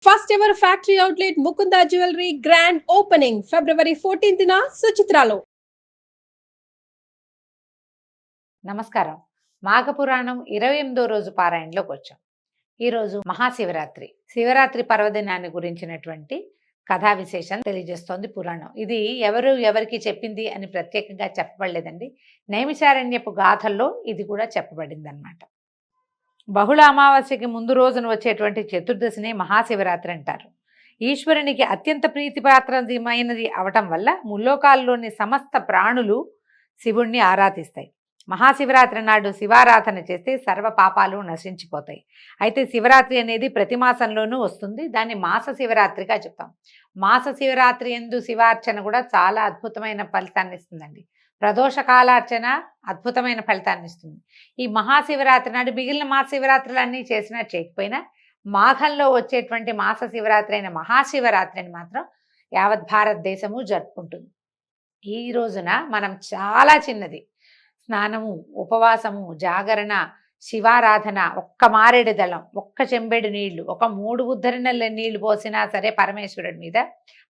First ever factory outlet Mukunda Jewelry grand opening February 14th na Suchitralo. నమస్కారం. మాఘపురాణం 28వ రోజు పారాయణలోకి వచ్చాం. ఈరోజు మహాశివరాత్రి. శివరాత్రి పర్వదినాన్ని గురించినటువంటి కథా విశేషాలు తెలియజేస్తోంది పురాణం. ఇది ఎవరికి చెప్పింది అని ప్రత్యేకంగా చెప్పబడలేదండి. నైమిషారణ్యపు గాథల్లో ఇది కూడా చెప్పబడింది అన్నమాట. బహుళ అమావాస్యకి ముందు రోజున వచ్చేటువంటి చతుర్దశిని మహాశివరాత్రి అంటారు. ఈశ్వరునికి అత్యంత ప్రీతిపాత్రమైనది అవటం వల్ల ముల్లోకాల్లోని సమస్త ప్రాణులు శివుణ్ణి ఆరాధిస్తాయి. మహాశివరాత్రి నాడు శివారాధన చేస్తే సర్వ పాపాలు నశించిపోతాయి. అయితే శివరాత్రి అనేది ప్రతి మాసంలోనూ వస్తుంది. దాన్ని మాస శివరాత్రిగా చెప్తాం. మాస శివరాత్రి యందు శివార్చన కూడా చాలా అద్భుతమైన ఫలితాన్ని ఇస్తుందండి. ప్రదోష కాలార్చన అద్భుతమైన ఫలితాన్ని ఇస్తుంది. ఈ మహాశివరాత్రి నాడు మిగిలిన మహాశివరాత్రులన్నీ చేసినా చేయకపోయినా మాఘంలో వచ్చేటువంటి మాస శివరాత్రి అయిన మహాశివరాత్రిని మాత్రం యావత్ భారతదేశము జరుపుకుంటుంది. ఈ రోజున మనం చాలా చిన్నది స్నానము, ఉపవాసము, జాగరణ, శివారాధన, ఒక్క మారేడు దళం, ఒక్క చెంబెడు నీళ్లు, ఒక 3 ఉద్ధరణల నీళ్లు పోసినా సరే పరమేశ్వరుడి మీద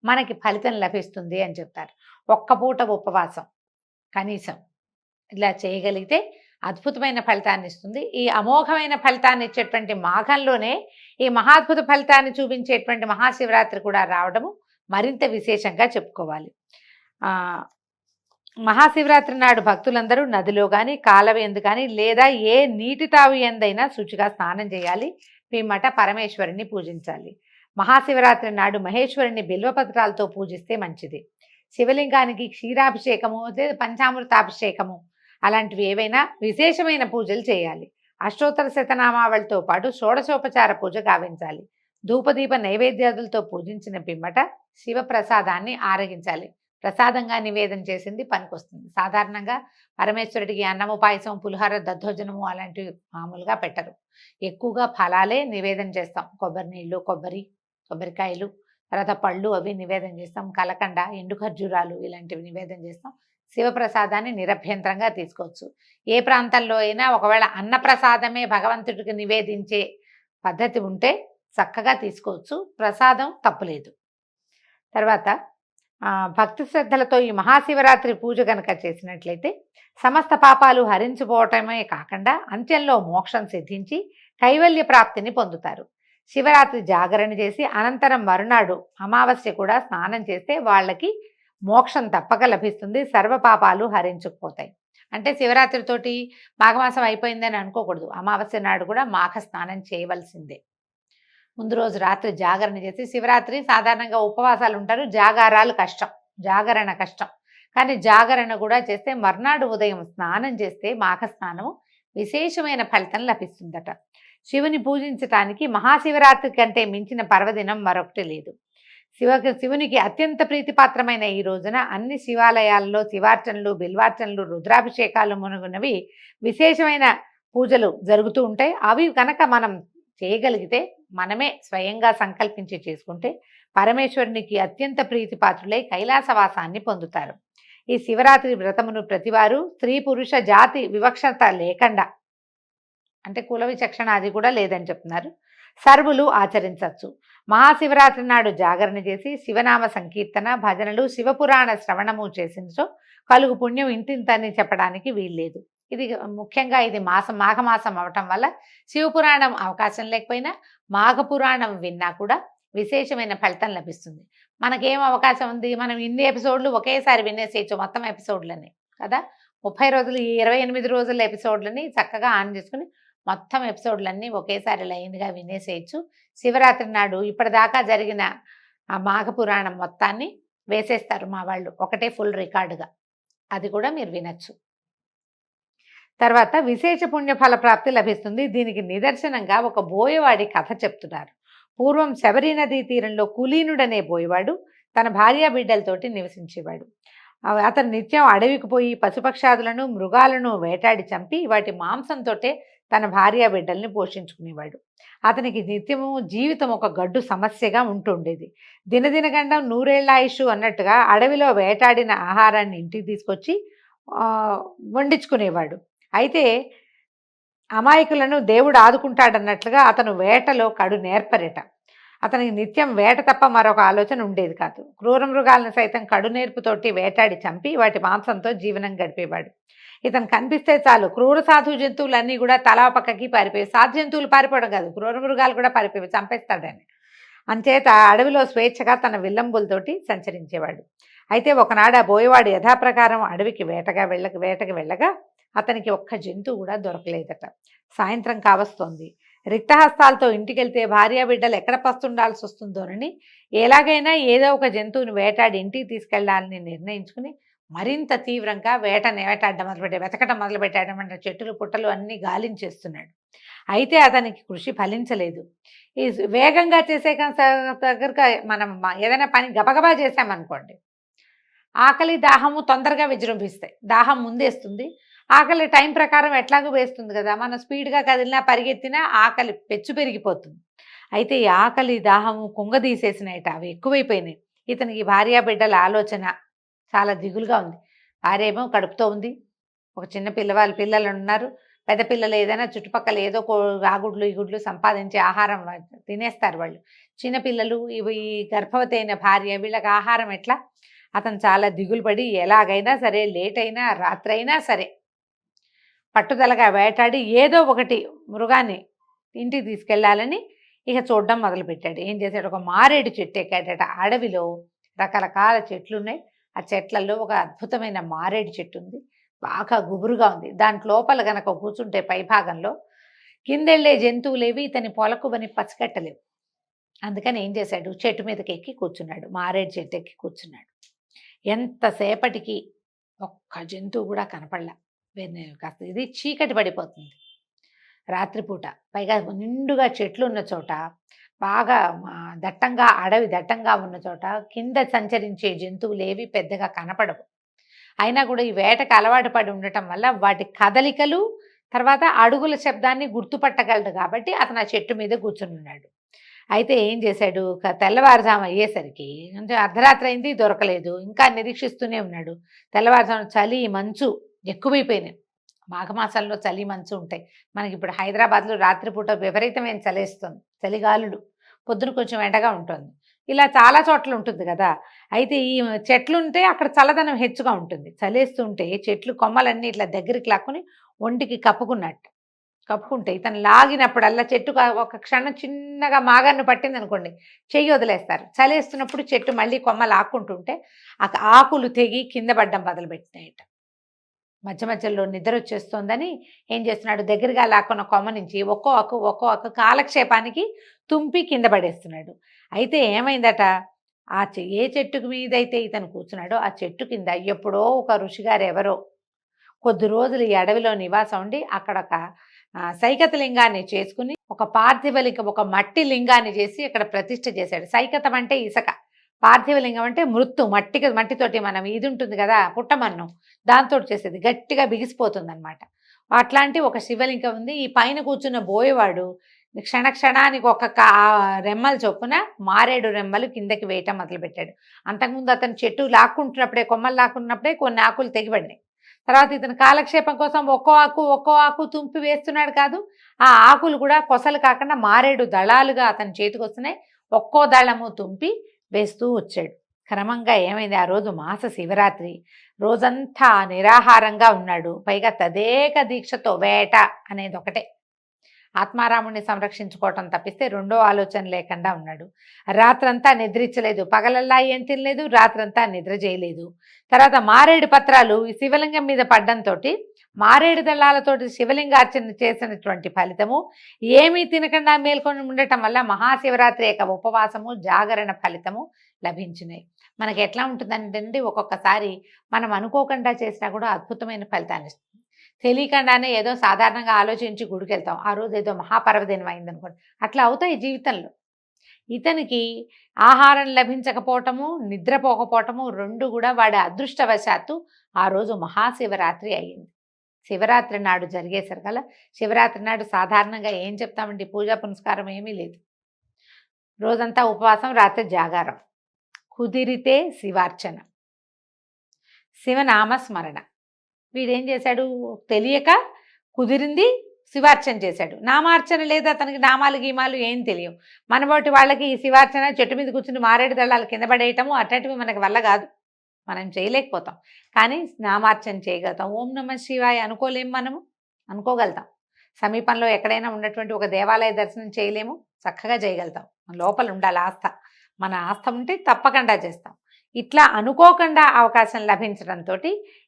మనకి ఫలితం లభిస్తుంది అని చెప్తారు. ఒక్క పూట ఉపవాసం కనీసం ఇలా చేయగలిగితే అద్భుతమైన ఫలితాన్ని ఇస్తుంది. ఈ అమోఘమైన ఫలితాన్ని ఇచ్చేటువంటి మాఘంలోనే ఈ మహాద్భుత ఫలితాన్ని చూపించేటువంటి మహాశివరాత్రి కూడా రావడము మరింత విశేషంగా చెప్పుకోవాలి. మహాశివరాత్రి నాడు భక్తులందరూ నదిలో కానీ కాలవ ఎందు కానీ లేదా ఏ నీటి తావి ఎందైనా శుచిగా స్నానం చేయాలి. పిమ్మట పరమేశ్వరుని పూజించాలి. మహాశివరాత్రి నాడు మహేశ్వరుని బిల్వపత్రాలతో పూజిస్తే మంచిది. శివలింగానికి క్షీరాభిషేకము, పంచామృతాభిషేకము అలాంటివి ఏవైనా విశేషమైన పూజలు చేయాలి. అష్టోత్తర శతనామావళితో పాటు షోడశోపచార పూజ గావించాలి. ధూపదీప నైవేద్యాదులతో పూజించిన పిమ్మట శివప్రసాదాన్ని ఆరగించాలి. ప్రసాదంగా నివేదన చేసింది పనికొస్తుంది. సాధారణంగా పరమేశ్వరుడికి అన్నము, పాయసం, పులిహోర, దద్దోజనము అలాంటివి మామూలుగా పెట్టరు. ఎక్కువగా ఫలాలే నివేదన చేస్తాం. కొబ్బరి నీళ్ళు, కొబ్బరికాయలు, తర్వాత పళ్ళు అవి నివేదన చేస్తాం. కలకండ, ఎండు ఖర్జూరాలు ఇలాంటివి నివేదన చేస్తాం. శివప్రసాదాన్ని నిరభ్యంతరంగా తీసుకోవచ్చు. ఏ ప్రాంతంలో అయినా ఒకవేళ అన్నప్రసాదమే భగవంతుడికి నివేదించే పద్ధతి ఉంటే చక్కగా తీసుకోవచ్చు. ప్రసాదం తప్పులేదు. తర్వాత భక్తి శ్రద్ధలతో ఈ మహాశివరాత్రి పూజ కనుక చేసినట్లయితే సమస్త పాపాలు హరించిపోవటమే కాకుండా అంత్యంలో మోక్షం సిద్ధించి కైవల్య ప్రాప్తిని పొందుతారు. శివరాత్రి జాగరణ చేసి అనంతరం మరునాడు అమావాస్య కూడా స్నానం చేస్తే వాళ్ళకి మోక్షం తప్పక లభిస్తుంది. సర్వ పాపాలు హరించుకుపోతాయి. అంటే శివరాత్రితోటి మాఘమాసం అయిపోయిందని అనుకోకూడదు. అమావాస్య నాడు కూడా మాఘ స్నానం చేయవలసిందే. ముందు రోజు రాత్రి జాగరణ చేసి, శివరాత్రి సాధారణంగా ఉపవాసాలు ఉంటారు, జాగారాలు కష్టం, జాగరణ కష్టం. కానీ జాగరణ కూడా చేస్తే మర్నాడు ఉదయం స్నానం చేస్తే మాఘ స్నానము విశేషమైన ఫలితం లభిస్తుందట. శివుని పూజించటానికి మహాశివరాత్రి కంటే మించిన పర్వదినం మరొకటి లేదు. శివునికి అత్యంత ప్రీతిపాత్రమైన ఈ రోజున అన్ని శివాలయాల్లో శివార్చనలు, బిల్వార్చనలు, రుద్రాభిషేకాలు మునుగునవి విశేషమైన పూజలు జరుగుతూ ఉంటాయి. అవి కనుక మనం చేయగలిగితే, మనమే స్వయంగా సంకల్పించి చేసుకుంటే పరమేశ్వరునికి అత్యంత ప్రీతిపాత్రులై కైలాసవాసాన్ని పొందుతారు. ఈ శివరాత్రి వ్రతమును ప్రతివారు స్త్రీ పురుష జాతి వివక్షత లేకుండా, అంటే కుల విచక్షణ అది కూడా లేదని చెప్తున్నారు, సర్వులు ఆచరించవచ్చు. మహాశివరాత్రి నాడు జాగరణ చేసి శివనామ సంకీర్తన, భజనలు, శివపురాణ శ్రవణము చేసినచో కలుగు పుణ్యం ఇంతింతని చెప్పడానికి వీల్లేదు. ఇది ముఖ్యంగా ఇది మాఘమాసం అవటం వల్ల శివపురాణం అవకాశం లేకపోయినా మాఘపురాణం విన్నా కూడా విశేషమైన ఫలితం లభిస్తుంది. మనకేం అవకాశం ఉంది? మనం ఇన్ని ఎపిసోడ్లు ఒకేసారి వినేసేయచ్చు, మొత్తం ఎపిసోడ్లని కదా. 30 రోజులు, ఈ 28 రోజుల ఎపిసోడ్లని చక్కగా ఆన్ చేసుకుని మొత్తం ఎపిసోడ్లన్నీ ఒకేసారి లైన్గా వినేసేయచ్చు. శివరాత్రి నాడు ఇప్పటిదాకా జరిగిన ఆ మాఘపురాణం మొత్తాన్ని వేసేస్తారు మా వాళ్ళు, ఒకటే ఫుల్ రికార్డుగా. అది కూడా మీరు వినొచ్చు. తర్వాత విశేష పుణ్యఫల ప్రాప్తి లభిస్తుంది. దీనికి నిదర్శనంగా ఒక బోయవాడి కథ చెప్తున్నారు. పూర్వం శబరి నదీ తీరంలో కులీనుడనే బోయవాడు తన భార్యా బిడ్డలతోటి నివసించేవాడు. అతను నిత్యం అడవికి పోయి పశుపక్షాదులను, మృగాలను వేటాడి చంపి వాటి మాంసంతోటే తన భార్యా బిడ్డల్ని పోషించుకునేవాడు. అతనికి నిత్యము జీవితం ఒక గడ్డు సమస్యగా ఉంటుండేది. దినదినగండం 100 ఏళ్ల ఆయుష్ అన్నట్టుగా అడవిలో వేటాడిన ఆహారాన్ని ఇంటికి తీసుకొచ్చి వండించుకునేవాడు. అయితే అమాయకులను దేవుడు ఆదుకుంటాడన్నట్లుగా అతను వేటలో కడు నేర్పరిట. అతనికి నిత్యం వేట తప్ప మరొక ఆలోచన ఉండేది కాదు. క్రూర మృగాలను సైతం కడునేర్పుతోటి వేటాడి చంపి వాటి మాంసంతో జీవనం గడిపేవాడు. ఇతను కనిపిస్తే చాలు క్రూర సాధు జంతువులన్నీ కూడా తలా పక్కకి పారిపోయి, సాధు జంతువులు పారిపోవడం కాదు, క్రూర మృగాలు కూడా పారిపోయి చంపేస్తాడని. అంచేత అడవిలో స్వేచ్ఛగా తన విల్లంబులతోటి సంచరించేవాడు. అయితే ఒకనాడు ఆ బోయవాడు యథాప్రకారం అడవికి వేటకి వెళ్ళగా అతనికి ఒక్క జంతువు కూడా దొరకలేదట. సాయంత్రం కావస్తోంది. రిక్తహస్తాలతో ఇంటికెళ్తే భార్య బిడ్డలు ఎక్కడ పస్తుండాల్సి వస్తుందోనని ఎలాగైనా ఏదో ఒక జంతువుని వేటాడి ఇంటికి తీసుకెళ్లాలని నిర్ణయించుకుని మరింత తీవ్రంగా వేటాడడం వెతకడం మొదలుపెట్టాడు. అంటే చెట్టులు పుట్టలు అన్నీ గాలించేస్తున్నాడు. అయితే అతనికి కృషి ఫలించలేదు. ఈ వేగంగా చేసే దగ్గరగా మనం ఏదైనా పని గబగబా చేసామనుకోండి, ఆకలి దాహము తొందరగా విజృంభిస్తాయి. దాహం ముందేస్తుంది, ఆకలి టైం ప్రకారం ఎట్లాగూ వేస్తుంది కదా. మనం స్పీడ్గా కదిలినా పరిగెత్తినా ఆకలి పెచ్చు పెరిగిపోతుంది. అయితే ఈ ఆకలి దాహము కుంగదీసేసినాయట, అవి ఎక్కువైపోయినాయి. ఇతనికి భార్య బిడ్డల ఆలోచన చాలా దిగులుగా ఉంది. భార్య ఏమో కడుపుతో ఉంది, ఒక చిన్న పిల్లలు ఉన్నారు. పెద్ద పిల్లలు ఏదైనా చుట్టుపక్కల ఏదో ఆగుడ్లు ఈ గుడ్లు సంపాదించి ఆహారం తినేస్తారు వాళ్ళు. చిన్నపిల్లలు ఇవి గర్భవతి అయిన భార్య, వీళ్ళకి ఆహారం ఎట్లా? అతను చాలా దిగులు పడి ఎలాగైనా సరే లేట్ అయినా రాత్రైనా సరే పట్టుదలగా వేటాడి ఏదో ఒకటి మృగాన్ని ఇంటికి తీసుకెళ్లాలని ఇక చూడడం మొదలుపెట్టాడు. ఏం చేశాడు? ఒక మారేడు చెట్టు ఎక్కాడట. అడవిలో రకరకాల చెట్లు ఉన్నాయి. ఆ చెట్లలో ఒక అద్భుతమైన మారేడు చెట్టు ఉంది, బాగా గుబురుగా ఉంది. దాంట్ లోపల గనక కూర్చుంటే పైభాగంలో కిందెళ్ళే జంతువులేవి ఇతని పొలకువని పసిగట్టలేవు. అందుకని ఏం చేశాడు? చెట్టు మీదకి ఎక్కి కూర్చున్నాడు. మారేడు చెట్టు ఎక్కి కూర్చున్నాడు. ఎంతసేపటికి ఒక్క జంతువు కూడా కనపడలా. కాస్త ఇది చీకటి పడిపోతుంది, రాత్రిపూట. పైగా నిండుగా చెట్లు ఉన్న చోట, బాగా దట్టంగా అడవి దట్టంగా ఉన్న చోట కింద సంచరించే జంతువులు ఏవి పెద్దగా కనపడవు. అయినా కూడా ఈ వేటకు అలవాటు పడి ఉండటం వల్ల వాటి కదలికలు తర్వాత అడుగుల శబ్దాన్ని గుర్తుపట్టగలడు. కాబట్టి అతను ఆ చెట్టు మీద కూర్చుని ఉన్నాడు. అయితే ఏం చేశాడు? తెల్లవారుజాము అయ్యేసరికి కొంచెం అర్ధరాత్రి అయింది, దొరకలేదు. ఇంకా నిరీక్షిస్తూనే ఉన్నాడు. తెల్లవారుజాము చలి మంచు ఎక్కువైపోయినాయి. మాఘమాసంలో చలి మంచు ఉంటాయి. మనకి ఇప్పుడు హైదరాబాద్లో రాత్రిపూట విపరీతమైన చలేస్తుంది, చలిగాలులు. పొద్దున కొంచెం ఎండగా ఉంటుంది. ఇలా చాలా చోట్ల ఉంటుంది కదా. అయితే ఈ చెట్లుంటే అక్కడ చల్లదనం హెచ్చుగా ఉంటుంది. చలేస్తుంటే చెట్లు కొమ్మలన్నీ ఇట్లా దగ్గరికి లాక్కుని ఒంటికి కప్పుకుంటే ఇతను లాగినప్పుడల్లా చెట్టు ఒక క్షణం చిన్నగా మాగాన్ని పట్టింది అనుకోండి, చెయ్యి వదిలేస్తారు. చలేస్తున్నప్పుడు చెట్టు మళ్ళీ కొమ్మ లాక్కుంటుంటే ఆకులు తెగి కింద పడ్డం మొదలుపెట్టినాయట. మధ్య మధ్యలో నిద్ర వచ్చేస్తోందని ఏం చేస్తున్నాడు? దగ్గరగా లాక్కున్న కొమ్మ నుంచి ఒక్కో ఆకు కాలక్షేపానికి తుంపి కింద పడేస్తున్నాడు. అయితే ఏమైందట? ఏ చెట్టు మీద అయితే ఇతను కూర్చున్నాడో ఆ చెట్టు కింద ఎప్పుడో ఒక ఋషిగారు ఎవరో కొద్ది రోజులు ఈ అడవిలో నివాసం ఉండి అక్కడ ఒక సైకత లింగాన్ని చేసుకుని ఒక పార్థివలింగం, ఒక మట్టి లింగాన్ని చేసి అక్కడ ప్రతిష్ఠ చేశాడు. సైకతం అంటే ఇసుక, పార్థివలింగం అంటే మట్టితోటి మనం ఇది ఉంటుంది కదా పుట్టమన్నం, దాంతో చేసేది, గట్టిగా బిగిసిపోతుంది అనమాట. అట్లాంటి ఒక శివలింగం ఉంది. ఈ పైన కూర్చున్న బోయేవాడు క్షణానికి ఒక్కొక్క రెమ్మలు చొప్పున మారేడు రెమ్మలు కిందకి వేయటం మొదలుపెట్టాడు. అంతకుముందు అతను చెట్టు లాక్కుంటున్నప్పుడే, కొమ్మలు లాక్కున్నప్పుడే కొన్ని ఆకులు తెగిపడినాయి. తర్వాత ఇతను కాలక్షేపం కోసం ఒక్కో ఆకు తుంపి వేస్తున్నాడు కాదు, ఆ ఆకులు కూడా కొసలు కాకుండా మారేడు దళాలుగా అతని చేతికి వస్తున్నాయి. ఒక్కో దళము తుంపి వేస్తూ వచ్చాడు. క్రమంగా ఏమైంది? ఆ రోజు మాస శివరాత్రి, రోజంతా నిరాహారంగా ఉన్నాడు. పైగా తదేక దీక్షతో వేట అనేది ఒకటే, ఆత్మారాముడిని సంరక్షించుకోవటం తప్పిస్తే రెండో ఆలోచన లేకుండా ఉన్నాడు. రాత్రంతా నిద్రించలేదు, పగలల్లా ఏం తినలేదు, రాత్రంతా నిద్ర చేయలేదు. తర్వాత మారేడు పత్రాలు ఈ శివలింగం మీద పడ్డంతో మారేడు దళాలతోటి శివలింగార్చన చేసినటువంటి ఫలితము, ఏమీ తినకుండా మేల్కొని ఉండటం వల్ల మహాశివరాత్రి యొక్క ఉపవాసము జాగరణ ఫలితము లభించినాయి. మనకి ఎట్లా ఉంటుందంటే ఒక్కొక్కసారి మనం అనుకోకుండా చేసినా కూడా అద్భుతమైన ఫలితాన్ని ఇస్తుంది. తెలియకుండానే ఏదో సాధారణంగా ఆలోచించి గుడికి వెళ్తాం, ఆ రోజు ఏదో మహాపర్వదినం అయిందనుకోండి, అట్లా అవుతాయి జీవితంలో. ఇతనికి ఆహారం లభించకపోవటము, నిద్రపోకపోవటము రెండు కూడా వాడి అదృష్టవశాత్తు ఆ రోజు మహాశివరాత్రి అయ్యింది. శివరాత్రి నాడు జరిగేసరికల్లా, శివరాత్రి నాడు సాధారణంగా ఏం చెప్తామండి, పూజా పునస్కారం ఏమీ లేదు, రోజంతా ఉపవాసం, రాత్రి జాగారం, కుదిరితే శివార్చన, శివనామస్మరణ. వీడేం చేశాడు? తెలియక కుదిరింది శివార్చన చేశాడు. నామార్చన లేదు, అతనికి నామాలు గీమాలు ఏం తెలియవు. మనబోటి వాళ్ళకి ఈ శివార్చన చెట్టు మీద కూర్చుని మారేడు దళాలు కింద పడేయటము అట్లాంటివి మనకి వల్ల కాదు, మనం చేయలేకపోతాం. కానీ నామార్చన చేయగలుగుతాం. ఓం నమః శివాయ అనుకోలేము, మనము అనుకోగలుగుతాం. సమీపంలో ఎక్కడైనా ఉన్నటువంటి ఒక దేవాలయ దర్శనం చేయలేము, చక్కగా చేయగలుగుతాం. మన లోపల ఉండాలి ఆస్థ. మన ఆస్థ ఉంటే తప్పకుండా చేస్తాం. ఇట్లా అనుకోకుండా అవకాశం లభించడంతో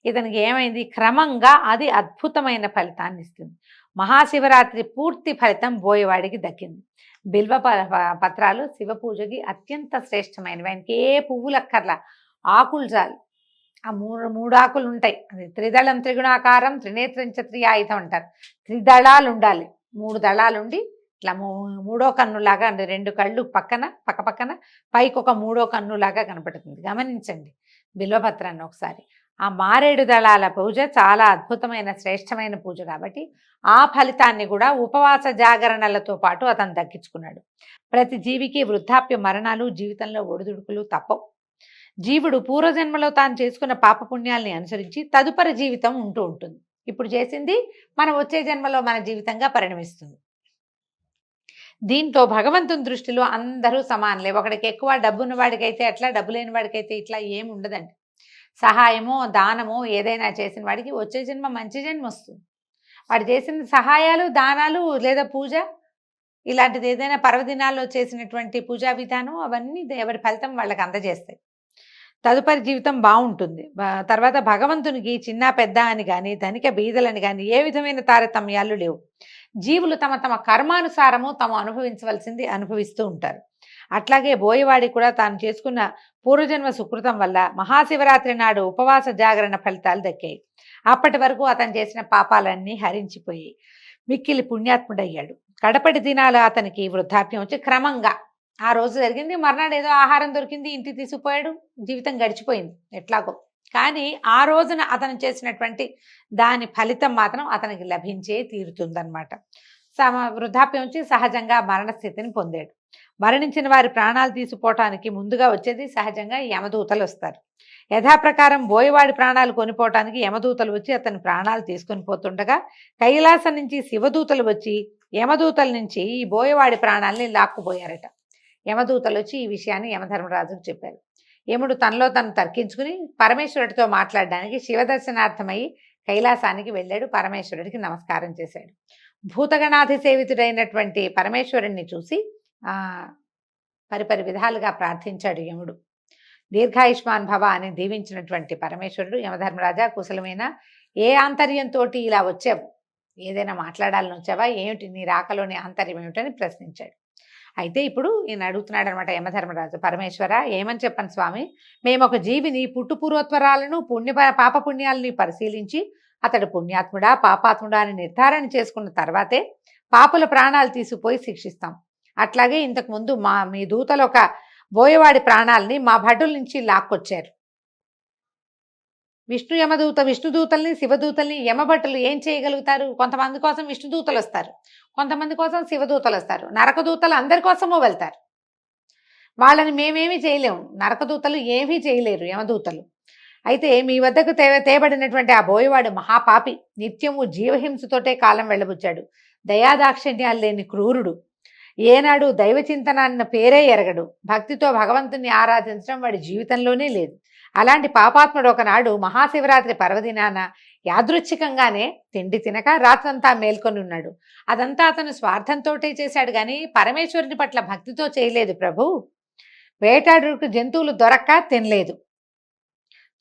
ఇతనికి ఏమైంది, క్రమంగా అది అద్భుతమైన ఫలితాన్ని ఇస్తుంది. మహాశివరాత్రి పూర్తి ఫలితం బోయవాడికి దక్కింది. బిల్వ పత్రాలు శివ పూజకి అత్యంత శ్రేష్టమైనవి. ఆయనకి ఏ పువ్వులు అక్కర్లా, ఆకులు చాలు. ఆ మూడు ఆకులు ఉంటాయి. అది త్రిదళం త్రిగుణాకారం త్రినేత్రంచ త్రియాయుధం అంటారు. త్రిదళాలు ఉండాలి, 3 దళాలుండి ఇట్లా మూడో కన్నులాగా, అంటే 2 కళ్ళు పక్కన పైకి ఒక 3వ కన్నులాగా కనపడుతుంది. గమనించండి బిల్వపత్రాన్ని ఒకసారి. ఆ మారేడు దళాల పూజ చాలా అద్భుతమైన శ్రేష్టమైన పూజ కాబట్టి ఆ ఫలితాన్ని కూడా ఉపవాస జాగరణలతో పాటు అతను దక్కించుకున్నాడు. ప్రతి జీవికి వృద్ధాప్య మరణాలు, జీవితంలో ఒడిదుడుకులు తప్పవు. జీవుడు పూర్వజన్మలో తాను చేసుకున్న పాపపుణ్యాల్ని అనుసరించి తదుపరి జీవితం ఉంటూ ఉంటుంది. ఇప్పుడు చేసింది మనం వచ్చే జన్మలో మన జీవితంగా పరిణమిస్తుంది. దీంతో భగవంతుని దృష్టిలో అందరూ సమానులే. ఒకడికి ఎక్కువ డబ్బున్న వాడికైతే అట్లా, డబ్బు లేని వాడికైతే ఇట్లా ఏమి ఉండదండి. సహాయమో దానమో ఏదైనా చేసిన వాడికి వచ్చే జన్మ మంచి జన్మ వస్తుంది. వాడు చేసిన సహాయాలు, దానాలు లేదా పూజ ఇలాంటిది ఏదైనా పర్వదినాల్లో చేసినటువంటి పూజా విధానం అవన్నీ ఎవరి ఫలితం వాళ్ళకి అందజేస్తాయి. తదుపరి జీవితం బాగుంటుంది. తర్వాత భగవంతునికి చిన్న పెద్ద అని కానీ ధనిక బీదలని కానీ ఏ విధమైన తారతమ్యాలు లేవు. జీవులు తమ తమ కర్మానుసారము తాము అనుభవించవలసింది అనుభవిస్తూ ఉంటారు. అట్లాగే బోయవాడి కూడా తాను చేసుకున్న పూర్వజన్మ సుకృతం వల్ల మహాశివరాత్రి నాడు ఉపవాస జాగరణ ఫలితాలు దక్కాయి. అప్పటి వరకు అతను చేసిన పాపాలన్నీ హరించిపోయి మిక్కిలి పుణ్యాత్ముడయ్యాడు. కడపటి దినాలు అతనికి వృద్ధాప్యం వచ్చి క్రమంగా ఆ రోజు జరిగింది, మర్నాడు ఏదో ఆహారం దొరికింది, ఇంటికి తీసుకుపోయాడు, జీవితం గడిచిపోయింది ఎట్లాగో. కానీ ఆ రోజున అతను చేసినటువంటి దాని ఫలితం మాత్రం అతనికి లభించే తీరుతుందన్నమాట. వృద్ధాప్యం వచ్చి సహజంగా మరణస్థితిని పొందాడు. మరణించిన వారి ప్రాణాలు తీసుకోవటానికి ముందుగా వచ్చేది సహజంగా యమదూతలు వస్తారు. యథాప్రకారం బోయవాడి ప్రాణాలు కొనిపోవటానికి యమదూతలు వచ్చి అతని ప్రాణాలు తీసుకొని పోతుండగా కైలాసం నుంచి శివదూతలు వచ్చి యమదూతల నుంచి ఈ బోయవాడి ప్రాణాలని లాక్కుపోయారట. యమదూతలు వచ్చి ఈ విషయాన్ని యమధర్మరాజుకు చెప్పారు. యముడు తనలో తను తర్కించుకుని పరమేశ్వరుడితో మాట్లాడడానికి శివదర్శనార్థమై కైలాసానికి వెళ్ళాడు. పరమేశ్వరుడికి నమస్కారం చేశాడు. భూతగణాధి సేవితుడైనటువంటి పరమేశ్వరుణ్ణి చూసి పరిపరి విధాలుగా ప్రార్థించాడు యముడు. దీర్ఘాయుష్మాన్ భవ అని దీవించినటువంటి పరమేశ్వరుడు, యమధర్మరాజా కుశలమైన ఏ ఆంతర్యంతో ఇలా వచ్చావు, ఏదైనా మాట్లాడాలని వచ్చావా, ఏమిటి నీ రాకలోని ఆంతర్యం ఏమిటని ప్రశ్నించాడు. అయితే ఇప్పుడు ఈయన అడుగుతున్నాడు అనమాట యమధర్మరాజు, పరమేశ్వర ఏమని చెప్పను స్వామి, మేము ఒక జీవిని పుట్టుపూర్వత్వరాలను పాపపుణ్యాలని పరిశీలించి అతడు పుణ్యాత్ముడా పాపాత్ముడా అని నిర్ధారణ చేసుకున్న తర్వాతే పాపుల ప్రాణాలు తీసుకుపోయి శిక్షిస్తాం. అట్లాగే ఇంతకు ముందు మీ దూతలు ఒక బోయవాడి ప్రాణాలని మా భటుల నుంచి లాక్కొచ్చారు. విష్ణుదూతల్ని శివదూతల్ని యమభటులు ఏం చేయగలుగుతారు? కొంతమంది కోసం విష్ణుదూతలు వస్తారు, కొంతమంది కోసం శివదూతలు వస్తారు. నరకదూతలు అందరి కోసమూ వెళ్తారు. వాళ్ళని మేమేమీ చేయలేము, నరకదూతలు ఏమీ చేయలేరు యమదూతలు. అయితే మీ వద్దకు తేబడినటువంటి ఆ బోయవాడు మహాపాపి, నిత్యము జీవహింసతోటే కాలం వెళ్ళబుచ్చాడు. దయాదాక్షిణ్యాలు లేని క్రూరుడు, ఏనాడు దైవచింతనాన్న పేరే ఎరగడు. భక్తితో భగవంతుని ఆరాధించడం వాడి జీవితంలోనే లేదు. అలాంటి పాపాత్ముడు ఒకనాడు మహాశివరాత్రి పర్వదినాన యాదృచ్ఛికంగానే తిండి తినక రాత్రంతా మేల్కొని ఉన్నాడు. అదంతా అతను స్వార్థంతో చేశాడు కానీ పరమేశ్వరుని పట్ల భక్తితో చేయలేదు ప్రభు. వేటాడుకు జంతువులు దొరక్క తినలేదు.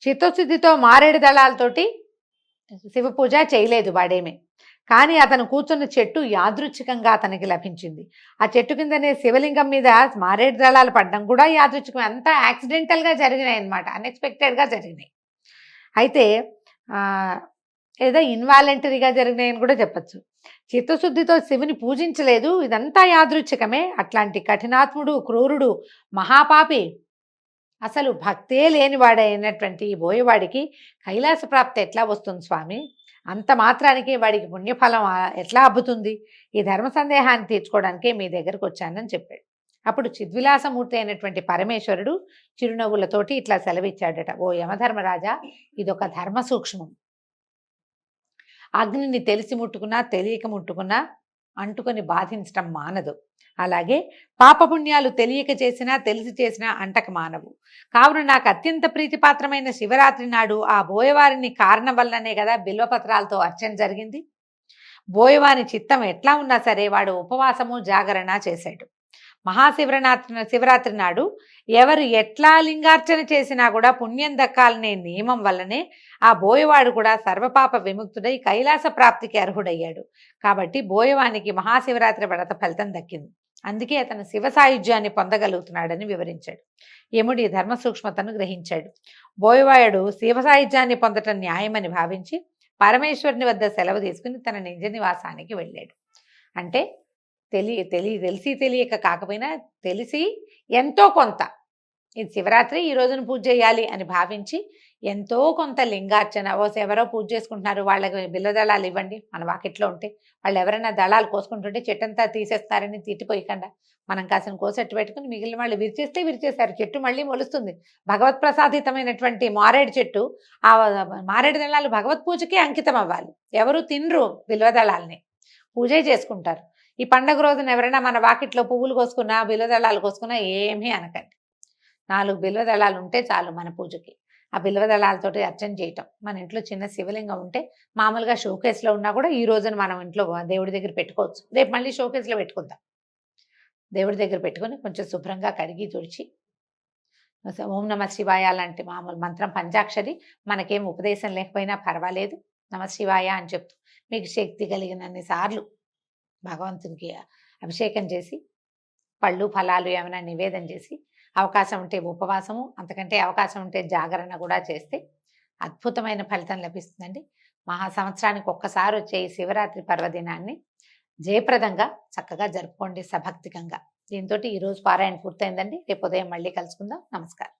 చిత్తశుద్ధితో మారేడు దళాలతోటి శివ పూజ చేయలేదు వాడేమే. కానీ అతను కూర్చున్న చెట్టు యాదృచ్ఛికంగా అతనికి లభించింది. ఆ చెట్టు కిందనే శివలింగం మీద మారేడు దళాలు పడడం కూడా యాదృచ్ఛికం, అంతా యాక్సిడెంటల్గా జరిగినాయి అన్నమాట, అన్ఎక్స్పెక్టెడ్గా జరిగినాయి. అయితే ఏదో ఇన్వాలంటరీగా జరిగినాయని కూడా చెప్పచ్చు. చిత్తశుద్ధితో శివుని పూజించలేదు, ఇదంతా యాదృచ్ఛికమే. అట్లాంటి కఠినాత్ముడు, క్రూరుడు, మహాపాపి, అసలు భక్తే లేనివాడైనటువంటి బోయవాడికి కైలాస ప్రాప్తి ఎట్లా వస్తుంది స్వామి? అంత మాత్రానికి వాడికి పుణ్యఫలం ఎట్లా అబ్బుతుంది? ఈ ధర్మ సందేహాన్ని తీర్చుకోవడానికే మీ దగ్గరకు వచ్చానని చెప్పాడు. అప్పుడు చిద్విలాసమూర్తి అయినటువంటి పరమేశ్వరుడు చిరునవ్వులతోటి ఇట్లా సెలవిచ్చాడట, ఓ యమధర్మరాజా, ఇదొక ధర్మ సూక్ష్మం. అగ్నిని తెలిసి ముట్టుకున్నా తెలియక ముట్టుకున్నా అంటుకొని బాధించటం మానదు. అలాగే పాపపుణ్యాలు తెలియక చేసినా తెలిసి చేసినా అంటక మానవు. కావున నాకు అత్యంత ప్రీతిపాత్రమైన శివరాత్రి నాడు ఆ బోయవారిని కారణం వల్లనే కదా బిల్వపత్రాలతో అర్చన జరిగింది. బోయవారి చిత్తం ఎట్లా ఉన్నా సరే వాడు ఉపవాసము జాగరణ చేశాడు. శివరాత్రి నాడు ఎవరు ఎట్లా లింగార్చన చేసినా కూడా పుణ్యం దక్కాలనే నియమం వల్లనే ఆ బోయవాడు కూడా సర్వపాప విముక్తుడై కైలాస ప్రాప్తికి అర్హుడయ్యాడు. కాబట్టి బోయవానికి మహాశివరాత్రి వ్రత ఫలితం దక్కింది. అందుకే అతను శివ సాయుధ్యాన్ని పొందగలుగుతున్నాడని వివరించాడు. యముడి ధర్మ సూక్ష్మతను గ్రహించాడు. బోయవాయుడు శివ సాయుధ్యాన్ని పొందటం న్యాయమని భావించి పరమేశ్వరుని వద్ద సెలవు తీసుకుని తన నిజ నివాసానికి వెళ్ళాడు. అంటే తెలిసి తెలియక కాకపోయినా తెలిసి ఎంతో కొంత ఇది శివరాత్రి ఈ రోజున పూజ చేయాలి అని భావించి ఎంతో కొంత లింగార్చన ఎవరో పూజ చేసుకుంటున్నారు వాళ్ళకి బిల్ల దళాలు ఇవ్వండి. మన వాకిట్లో ఉంటే వాళ్ళు ఎవరైనా దళాలు కోసుకుంటుంటే చెట్టంతా తీసేస్తారని తిట్టిపోయకుండా మనం కాసిన కోసెట్టు పెట్టుకుని మిగిలిన వాళ్ళు విరిచేస్తే విరిచేశారు. చెట్టు మళ్ళీ మొలుస్తుంది. భగవత్ ప్రసాదితమైనటువంటి మారేడు చెట్టు, ఆ మారేడు దళాలు భగవత్ పూజకే అంకితం అవ్వాలి. ఎవరు తినరు బిల్వ దళాలని, పూజే చేసుకుంటారు. ఈ పండగ రోజున ఎవరైనా మన వాకిట్లో పువ్వులు కోసుకున్నా బిల్వ దళాలు కోసుకున్నా ఏమీ అనకండి. 4 బిల్వ దళాలు ఉంటే చాలు మన పూజకి. ఆ బిల్వ దళాలతోటి అర్చన చేయటం. మన ఇంట్లో చిన్న శివలింగం ఉంటే మామూలుగా షోకేస్లో ఉన్నా కూడా ఈ రోజున మనం ఇంట్లో దేవుడి దగ్గర పెట్టుకోవచ్చు. రేపు మళ్ళీ షోకేస్లో పెట్టుకుందాం. దేవుడి దగ్గర పెట్టుకొని కొంచెం శుభ్రంగా కడిగి తుడిచి ఓం నమ శివాయ లాంటి మామూలు మంత్రం పంచాక్షరి మనకేం ఉపదేశం లేకపోయినా పర్వాలేదు. నమ శివాయ అని చెప్తూ మీకు శక్తి కలిగినన్ని సార్లు భగవంతునికి అభిషేకం చేసి పళ్ళు ఫలాలు ఏమైనా నివేదన చేసి అవకాశం ఉంటే ఉపవాసము, అంతకంటే అవకాశం ఉంటే జాగరణ కూడా చేస్తే అద్భుతమైన ఫలితం లభిస్తుందండి. సంవత్సరానికి ఒక్కసారి వచ్చే ఈ శివరాత్రి పర్వదినాన్ని జయప్రదంగా చక్కగా జరుపుకోండి సభక్తికంగా. దీంతో ఈరోజు పారాయణ పూర్తయిందండి. రేపు ఉదయం మళ్ళీ కలుసుకుందాం. నమస్కారం.